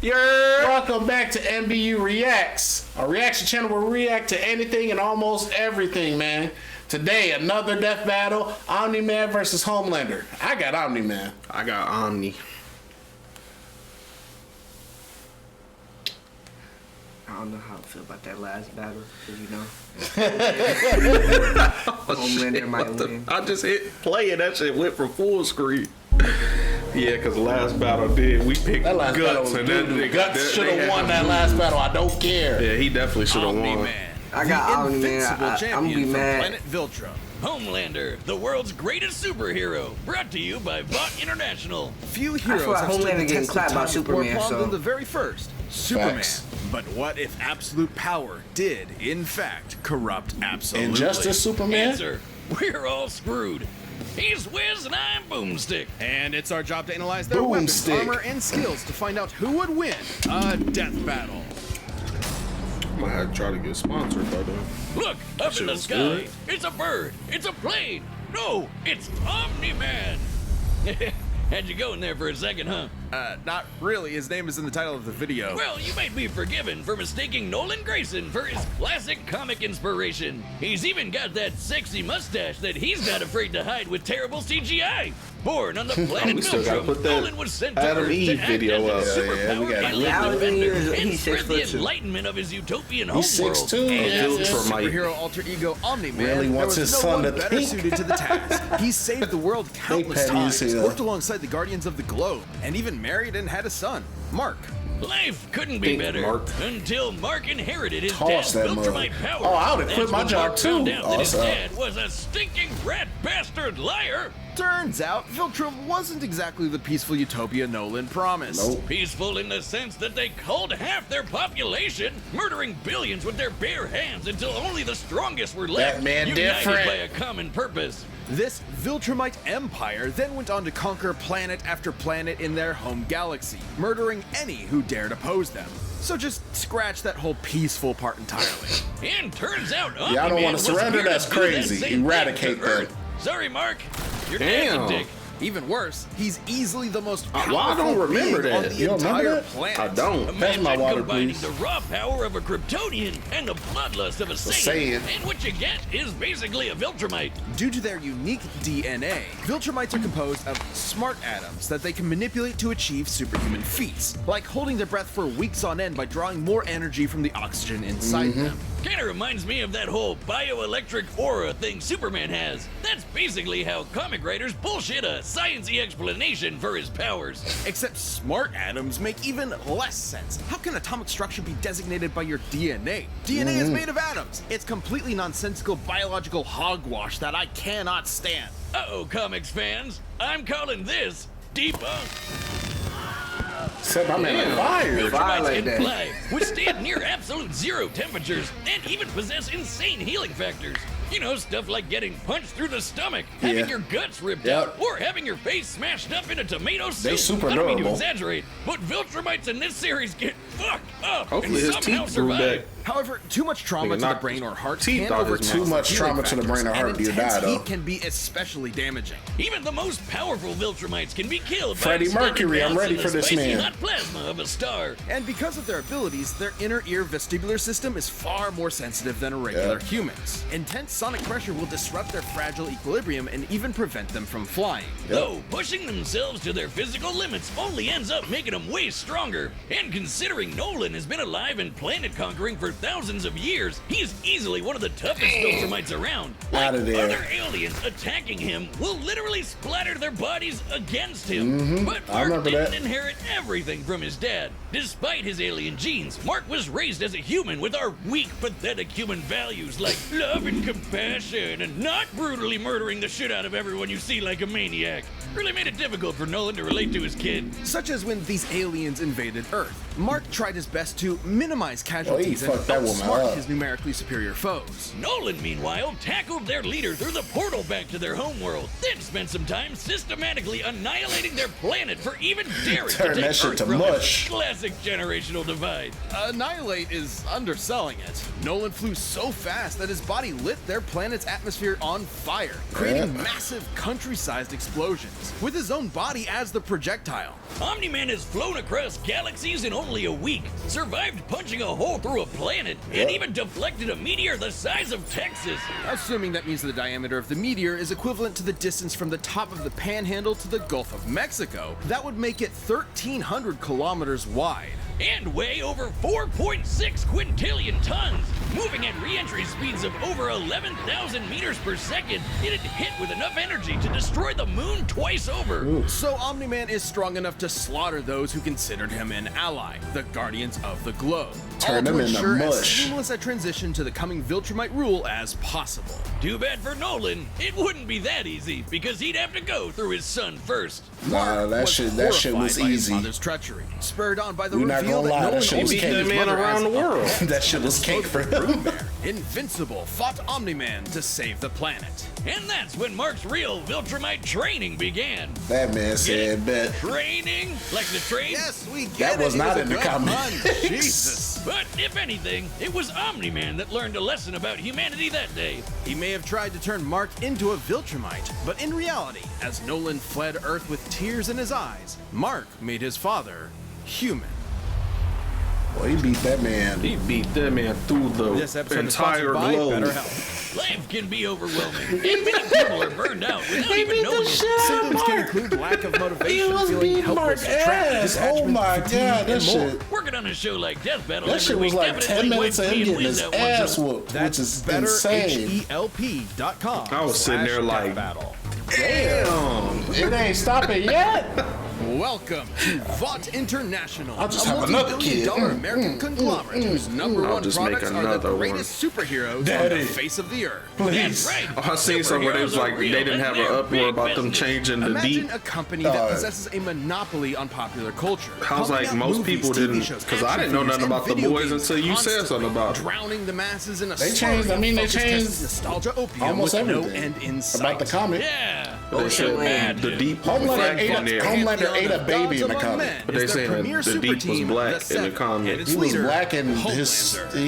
Welcome back to MBU Reacts, a reaction channel where we react to anything and almost everything, man. Today, another death battle, Omni-Man versus Homelander. I got Omni-Man. I got Omni. I don't know how I feel about that last battle, because you know, Homelander might win. I just hit play and that shit went for full screen. Yeah, because the last battle we picked that last Guts, battle and then Guts should have won that last battle. I don't care. Yeah, he definitely should have won. I got Omni-Man. I'm gonna be mad. Planet Viltrum. Homelander, the world's greatest superhero, brought to you by Bot International. Few heroes have stood the test of time with more bomb than the very first, Superman. Facts. But what if absolute power did, in fact, corrupt absolutely? Injustice, Superman? Answer: we're all screwed. He's Wiz and I'm Boomstick. And it's our job to analyze their weapons, armor, and skills to find out who would win a death battle. I might have to try to get sponsored by them. Look, up in the sky. Good. It's a bird. It's a plane. No, it's Omni-Man. Had you going there for a second, huh? Not really. His name is in the title of the video. Well, you might be forgiven for mistaking Nolan Grayson for his classic comic inspiration. He's even got that sexy mustache that he's not afraid to hide with terrible CGI. Born on the planet We still gotta Viltrum, put that Nolan was sent to Adam Earth Eve to act video as a up. Yeah, we superpowered gotta- alien defender and He's spread the 6'2". enlightenment of his utopian He's homeworld. 6'2". And Yes. Superhero alter ego Omni-Man Really wants there was his no son one to better think. suited to the task. He saved the world countless petty, you times, see that. worked alongside the Guardians of the Globe, and even married and had a son, Mark. Life couldn't be Think, better Mark. until Mark inherited his Toss dad's that mug. Viltrumite power. Oh, I would've That's quit my when job Mark found too. out that his Awesome. dad was a stinking rat bastard liar. Turns out Viltrum wasn't exactly the peaceful utopia Nolan promised. Nope. Peaceful in the sense that they culled half their population, murdering billions with their bare hands until only the strongest were left, That man united different. by a common purpose. This Viltrumite empire then went on to conquer planet after planet in their home galaxy, murdering any who dared oppose them. So just scratch that whole peaceful part entirely. And turns out, Yeah, I don't Omni-Man wanna was surrender, here that's to do that crazy. same thing Eradicate to that. Earth. Sorry, Mark. Your dad's Damn. a dick. Even worse, he's easily the most Why I powerful don't remember being on that? the You don't remember entire that? planet. I don't. Pass my Imagine water, combining please. the raw power of a Kryptonian and the bloodlust of a Saiyan, Saiyan. and what you get is basically a Viltrumite. Due to their unique DNA, Viltrumites are composed of smart atoms that they can manipulate to achieve superhuman feats, like holding their breath for weeks on end by drawing more energy from the oxygen inside them. Kinda reminds me of that whole bioelectric aura thing Superman has. That's basically how comic writers bullshit a science-y explanation for his powers. Except smart atoms make even less sense. How can atomic structure be designated by your DNA? DNA is made of atoms. It's completely nonsensical biological hogwash that I cannot stand. Uh-oh, comics fans. I'm calling this debunked. Set my man on fire. Fire Viltrumites like can that. fly, withstand near absolute zero temperatures, and even possess insane healing factors. You know, stuff like getting punched through the stomach, having Yeah. your guts ripped Yep. out, or having your face smashed up in a tomato soup. They super I don't mean to durable. exaggerate, but Viltrumites in this series get fucked up Hopefully and his somehow teeth grew survive. back. However, too much trauma Nigga to the knocked brain or heart teeth can out his overtake mouth. Too much healing trauma to the factors, brain or heart, and you intense die, though. heat can be especially damaging. Even the most powerful Viltrumites can be killed Freddie by extended Mercury, I'm rounds ready in for the this spicy man. hot plasma of a star. And because of their abilities, their inner ear vestibular system is far more sensitive than a regular humans. Intense sonic pressure will disrupt their fragile equilibrium and even prevent them from flying. Though pushing themselves to their physical limits only ends up making them way stronger. And considering Nolan has been alive and planet conquering for thousands of years, he's easily one of the toughest Viltrumites around. Outta there. Other aliens attacking him will literally splatter their bodies against him. But I Mark remember didn't that. inherit everything from his dad. Despite his alien genes, Mark was raised as a human with our weak, pathetic human values like love and compassion and not brutally murdering the shit out of everyone you see like a maniac. Really made it difficult for Nolan to relate to his kid. Such as when these aliens invaded Earth. Mark tried his best to minimize casualties and fucked that woman outsmart up. his numerically superior foes. Nolan, meanwhile, tackled their leader through the portal back to their homeworld, then spent some time systematically annihilating their planet for even daring Turn to take that shit Earth to from mush. Rush. Classic generational divide. Annihilate is underselling it. Nolan flew so fast that his body lit their planet's atmosphere on fire, creating massive country-sized explosions, with his own body as the projectile. Omni-Man has flown across galaxies in only a week, survived punching a hole through a planet, and even deflected a meteor the size of Texas. Assuming that means the diameter of the meteor is equivalent to the distance from the top of the Panhandle to the Gulf of Mexico, that would make it 1,300 kilometers wide. And weigh over 4.6 quintillion tons. Moving at re-entry speeds of over 11,000 meters per second, it had hit with enough energy to destroy the moon twice over. So Omni-Man is strong enough to slaughter those who considered him an ally, the Guardians of the Globe. Turn all them to into ensure as mush. seamless a transition to the coming Viltrumite rule as possible. Too bad for Nolan, it wouldn't be that easy, because he'd have to go through his son first. Nah, that Was shit horrified was by his easy. mother's treachery, spurred on by the We not reveal gonna that lie, that Nolan shit was only cake. knew his Beat that man mother around as the a world. pet That shit was cake for him. Invincible fought Omni-Man to save the planet. And that's when Mark's real Viltrumite training began. That man said, bet. Training? Like the train? we That was not in the comics. Jesus. But if anything, it was Omni-Man that learned a lesson about humanity that day. He may have tried to turn Mark into a Viltrumite, but in reality, as Nolan fled Earth with tears in his eyes, Mark made his father human. Boy, he beat that man. He beat that man through the This episode is entire sponsored by globe. BetterHelp. Life can be overwhelming, and many people are burned out without even knowing it. Symptoms can include lack of motivation, was feeling beating helpless, Mark's trapped, ass. detachment, Oh my fatigue, God, that and more. shit. Working on a show like Death Battle That every shit was week like 10 definitely minutes of wipes him me and getting Wiz his out once in a ass whooped, which That's is better, insane. HELP.com. I was sitting there like, battle. Damn, it ain't stopping yet. Welcome to Vought International, I'll just a have another multi-billion-dollar kid. American conglomerate whose number I'll one just make products are the another one. greatest superheroes on Daddy. the face of the earth. Please. That's right. I seen somewhere they was Superheroes are like they real, didn't have and an they're uproar big about them business. changing the Imagine deep. a company that possesses a monopoly on popular culture. I was pumping like, out most movies, people TV didn't, shows, because I action didn't know figures, nothing and about the video boys games until you said constantly, something about it. drowning the masses in a They changed- I mean, they changed nostalgia opium Almost with no everything end in sight. about the comic. Yeah. They said the deep was Homelander black ate in there. Homelander ate a baby in the comic. But they saying the Deep was black in the comic. He was black and he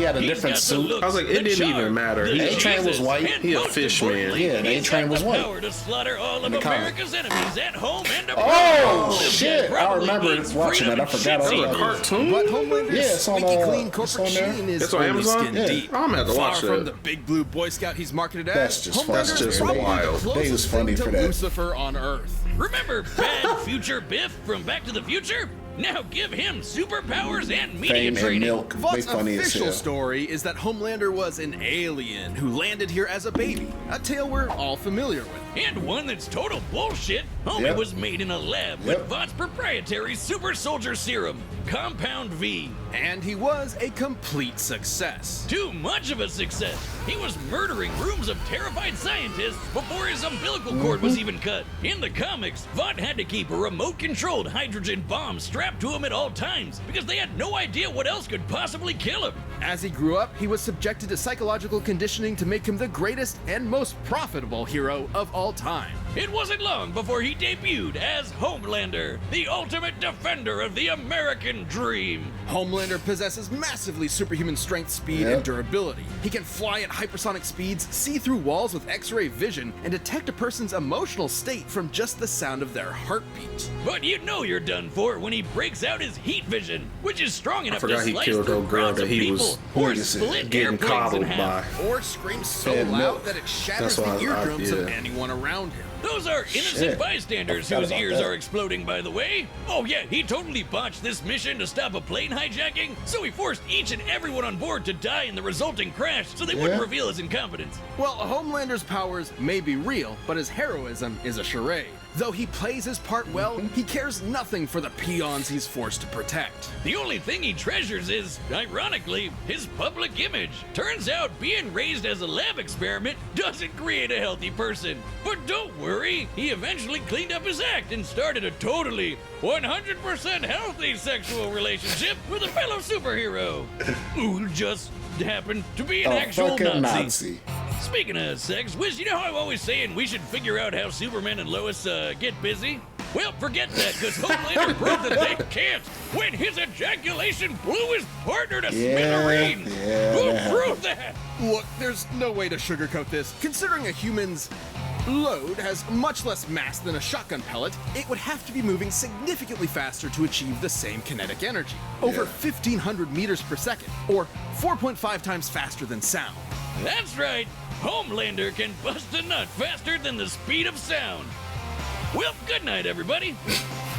had a He's different got the suit. look, I was like, it the didn't charm, even matter. the He- A-Train was Jesus, white. and He a most fish man. importantly, Yeah, and he's A-Train got was the white. power to slaughter all of the comic. America's enemies at home and abroad. Oh This shit! guy I probably remember means watching freedom it. I and forgot shit all A about it. cartoon? But Homelander's Yeah, it's on, squeaky clean it's corporate on there. sheen is It's on only Amazon? skin Yeah. deep. I'm gonna have to Far watch from that. the big blue Boy Scout he's marketed That's as, just Homelander fun. is That's just probably wild. the They was closest funny thing to for that. Lucifer on Earth. Remember Bad Future Biff from Back to the Future? Now give him superpowers and media Fame and training. milk. They Vought's funny as official hell. story is that Homelander was an alien who landed here as a baby, a tale we're all familiar with. And one that's total bullshit. Homie Yep. was made in a lab Yep. with Vought's proprietary super soldier serum, Compound V. And he was a complete success. Too much of a success. He was murdering rooms of terrified scientists before his umbilical cord was even cut. In the comics, Vought had to keep a remote-controlled hydrogen bomb strapped to him at all times because they had no idea what else could possibly kill him. As he grew up, he was subjected to psychological conditioning to make him the greatest and most profitable hero of all time. It wasn't long before he debuted as Homelander, the ultimate defender of the American dream. Homelander possesses massively superhuman strength, speed, Yep. and durability. He can fly at hypersonic speeds, see through walls with X-ray vision, and detect a person's emotional state from just the sound of their heartbeat. But you know you're done for when he breaks out his heat vision, which is strong enough to forgot he slice killed through old girl crowds that of he people was or poisoned, split getting airplanes in coddled half. by. Or screams so Fed loud milk. that it shatters That's why the eardrums of yeah. anyone around him. Those are innocent Shit. bystanders I forgot whose about ears that. are exploding, by the way. Oh yeah, he totally botched this mission to stop a plane hijacking, so he forced each and everyone on board to die in the resulting crash so they wouldn't Yeah. reveal his incompetence. Well, Homelander's powers may be real, but his heroism is a charade. Though he plays his part well, he cares nothing for the peons he's forced to protect. The only thing he treasures is, ironically, his public image. Turns out being raised as a lab experiment doesn't create a healthy person. But don't worry, he eventually cleaned up his act and started a totally 100% healthy sexual relationship with a fellow superhero who just happened to be an A actual fucking Nazi. Nazi. Speaking of sex, Wiz, you know how I'm always saying we should figure out how Superman and Lois get busy? Well, forget that, because Homelander proved that they can't when his ejaculation blew his partner to smithereens. Who proved that? Look, there's no way to sugarcoat this. Considering a human's load has much less mass than a shotgun pellet, it would have to be moving significantly faster to achieve the same kinetic energy. Over 1,500 meters per second, or 4.5 times faster than sound. That's right. Homelander can bust a nut faster than the speed of sound. Well, good night, everybody.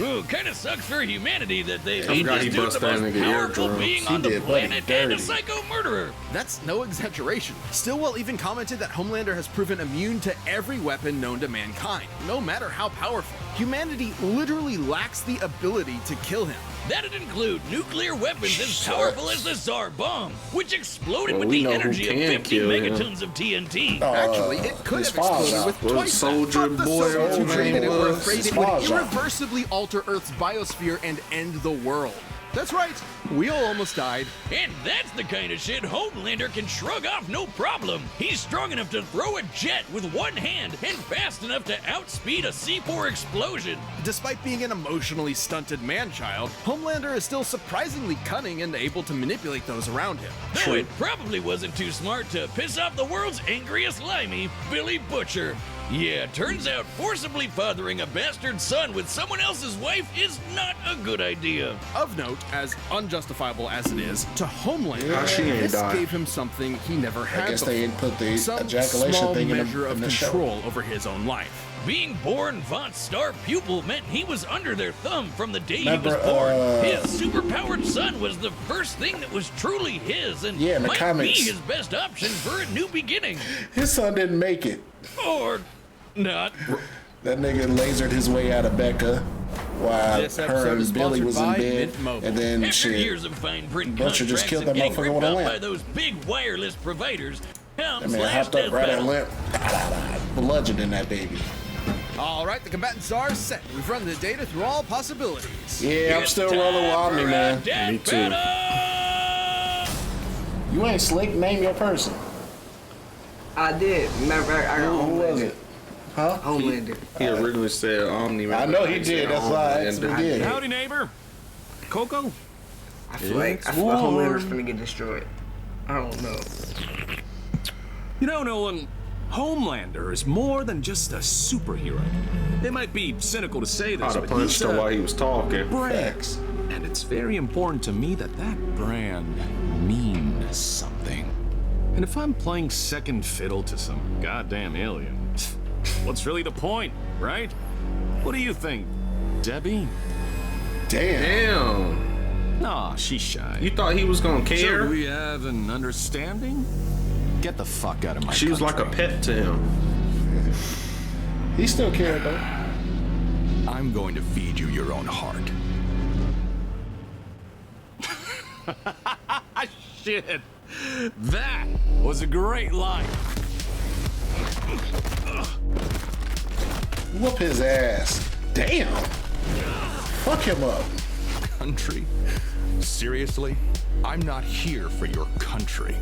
Ooh, kind of sucks for humanity that they made forgot this he dude bust the that most nigga powerful eardrum. being He on the did Buddy planet and a dirty. psycho murderer. That's no exaggeration. Stillwell even commented that Homelander has proven immune to every weapon known to mankind, no matter how powerful. Humanity literally lacks the ability to kill him. That'd include nuclear weapons as powerful as the Tsar bomb, which exploded Well, with we the know who energy of can 50 kill him. megatons of TNT. Actually, it could his have exploded father. with Was twice Soldier that, but the Boy Soviets who old created it man were was? afraid His it would father. irreversibly alter Earth's biosphere and end the world. That's right, we all almost died. And that's the kind of shit Homelander can shrug off no problem. He's strong enough to throw a jet with one hand and fast enough to outspeed a C4 explosion. Despite being an emotionally stunted man-child, Homelander is still surprisingly cunning and able to manipulate those around him. Though it probably wasn't too smart to piss off the world's angriest limey, Billy Butcher. Yeah, turns out forcibly fathering a bastard son with someone else's wife is not a good idea. Of note, as unjustifiable as it is, to Homelander, How she ain't this die? gave him something he never had I guess before. they didn't put the Some ejaculation small thing measure in the of show. control over his own life. Being born Vought's star pupil meant he was under their thumb from the day Remember, he was born. His superpowered son was the first thing that was truly his and Yeah, in the might comics. be his best option for a new beginning. His son didn't make it. Or not. That nigga lasered his way out of Becca while This her episode is and Billy sponsored was in by bed. Mint Mobile. And then After shit. years of fine print Butcher contracts just killed and that getting motherfucker ripped with a off lamp. by those big wireless providers, That comes man last hopped death up right at battle. limp. Bludgeoning that baby. All right, the combatants are set. We've run the data through all possibilities. Yeah, I'm It's still time rolling with for Omni, a man. death Me too. battle! You ain't slick. Name your person. I did. Remember, I got Who was Homelander. it? Huh? Homelander. He originally said Omni-Man. I know he did. That's why I asked him Homelander. again. Howdy, neighbor. Coco? I feel like Homelander's gonna get destroyed. I don't know. You know, Nolan, Homelander is more than just a superhero. It might be cynical to say I'd this, have but punched he's him while a he was talking. brand. Facts. And it's very important to me that that brand means something. And if I'm playing second fiddle to some goddamn alien, what's really the point, right? What do you think, Debbie? Damn. Damn. Nah, she's shy. You thought he was gonna So do care? we have an understanding? Get the fuck out of my She was like a country. pet to him. He still cared though. I'm going to feed you your own heart. Shit. That was a great line. Whoop his ass. Damn. Fuck him up. Country? Seriously? I'm not here for your country.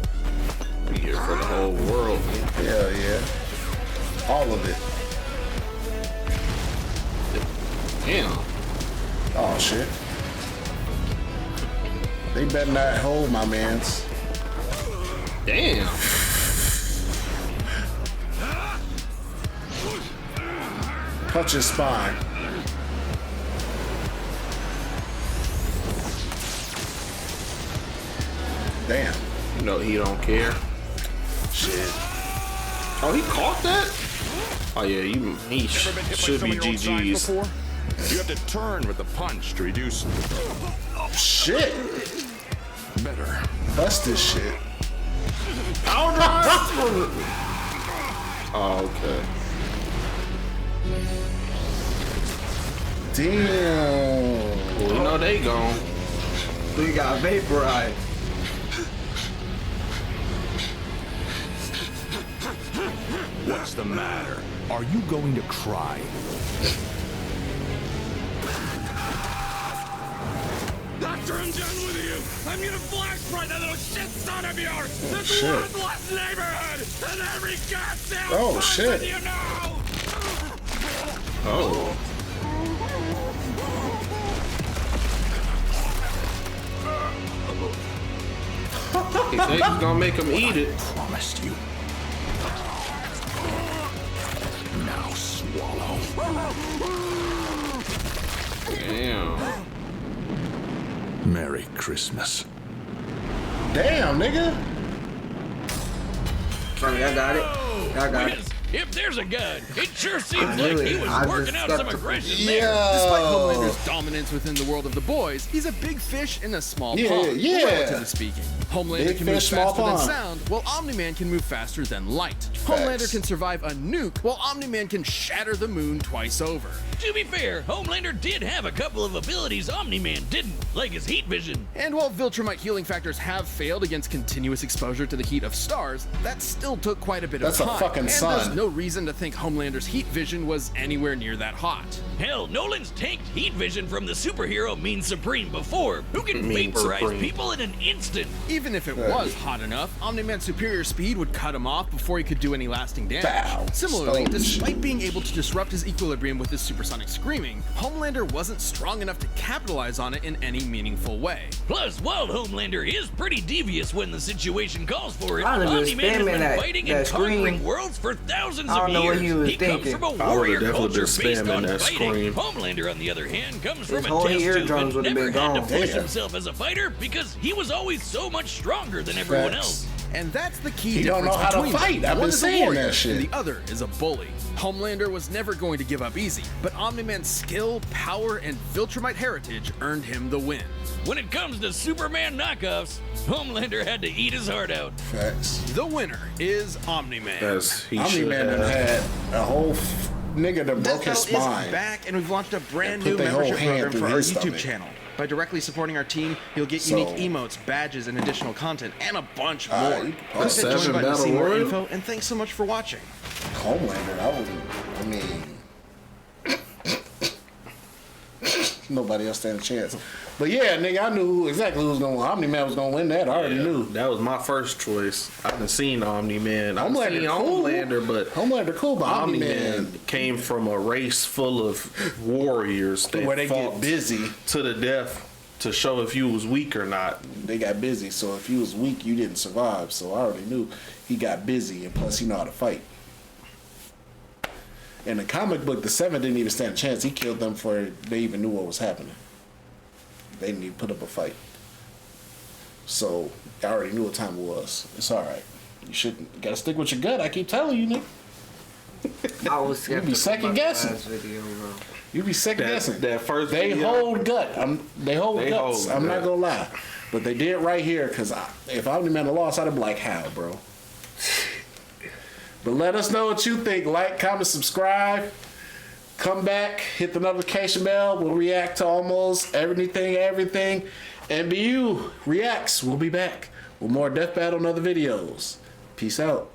Be here for the whole world. Hell yeah. All of it. Damn. Oh shit. They better not hold my mans. Damn. Punch his spine. Damn. You know he don't care. Shit. Oh, he caught that? Oh yeah, he should be GG's. You have to turn with the punch to reduce. Shit. Better. Bust this shit. Power drive. Oh, okay. Damn. Well, you know they gone. We got vaporized. What's the matter? Are you going to cry? After I'm done with you, I'm gonna flashpoint that little shit son of yours! This shit. worthless neighborhood! And every goddamn Oh, person shit. you know! Oh. He said he's gonna make him eat it. Promised you. Now swallow. Damn. Merry Christmas. Damn, nigga. Sorry, I got it. I got it. Wiz, if there's a god, it sure seems I like knew he it. was I working just out some got to- aggression there. Despite Yeah. Homelander's dominance within the world of the boys, he's a big fish in a small Yeah, pond, yeah. relatively speaking. Homelander Big can move fish, small faster than pond. sound, while Omni-Man can move faster than light. Homelander can survive a nuke, while Omni-Man can shatter the moon twice over. To be fair, Homelander did have a couple of abilities Omni-Man didn't, like his heat vision. And while Viltrumite healing factors have failed against continuous exposure to the heat of stars, that still took quite a bit That's of a time. fucking and sun. there's no reason to think Homelander's heat vision was anywhere near that hot. Hell, Nolan's tanked heat vision from the superhero Mean Supreme before, who can Mean vaporize Supreme. people in an instant. Even if it was hot enough, Omni-Man's superior speed would cut him off before he could do any lasting damage. Bow. Similarly, Stone. despite being able to disrupt his equilibrium with his supersonic screaming, Homelander wasn't strong enough to capitalize on it in any meaningful way. Plus, while Homelander is pretty devious when the situation calls for it, I don't know, Omni-Man has spamming been that- fighting that and conquering scream. worlds for thousands I of don't know what years. he was He comes thinking. from a I would've warrior definitely culture been based spamming on that fighting. scream. Homelander, on the other hand, comes from His a whole test tube eardrums and would've never been had to gone. push Damn. himself as a fighter because he was always so much stronger than everyone Facts. else. And that's the key He don't difference know how to between them. fight. I've One been is a saying warrior, that shit. And the other is a bully. Homelander was never going to give up easy, but Omni-Man's skill, power, and Viltrumite heritage earned him the win. When it comes to Superman knockoffs, Homelander had to eat his heart out. Facts. The winner is Omni-Man. As he should Omni-Man done have. had a whole nigga that broke Death his Battle spine. is back, and we've launched a brand Put new their whole membership hand program through for our his YouTube stomach. channel. By directly supporting our team, you'll get So- unique emotes, badges, and additional content, and a bunch more. Alright. Click Oh, that seven join button to see battle more royal? info, and thanks so much for watching. Homelander, I mean, nobody else stand a chance. But yeah, nigga, I knew exactly who was gonna win. Omni-Man was gonna win that. I already knew. That was my first choice. I haven't seen Omni-Man. I've Homelander seen cool. Homelander, but Homelander cool, but Omni-Man Omni-Man, came from a race full of warriors that where they fought get busy, to the death to show if you was weak or not. they got busy. So if you was weak, you didn't survive. So I already knew he got busy, and plus he know how to fight. In the comic book, the Seven didn't even stand a chance. He killed them before they even knew what was happening. They didn't even put up a fight. So I already knew what time it was. It's all right. You shouldn't. You gotta stick with your gut. I keep telling you, nigga. I was You be skeptical second about the guessing. last video, bro. You be second That- guessing. that first they video- hold gut. They hold They guts. hold I'm not gut. gonna lie, but they did right here because if Omni-Man had lost, I'd have been like, how, bro? But let us know what you think. Like, comment, subscribe. Come back, hit the notification bell. We'll react to almost everything. MBU reacts. We'll be back with more Death Battle and other videos. Peace out.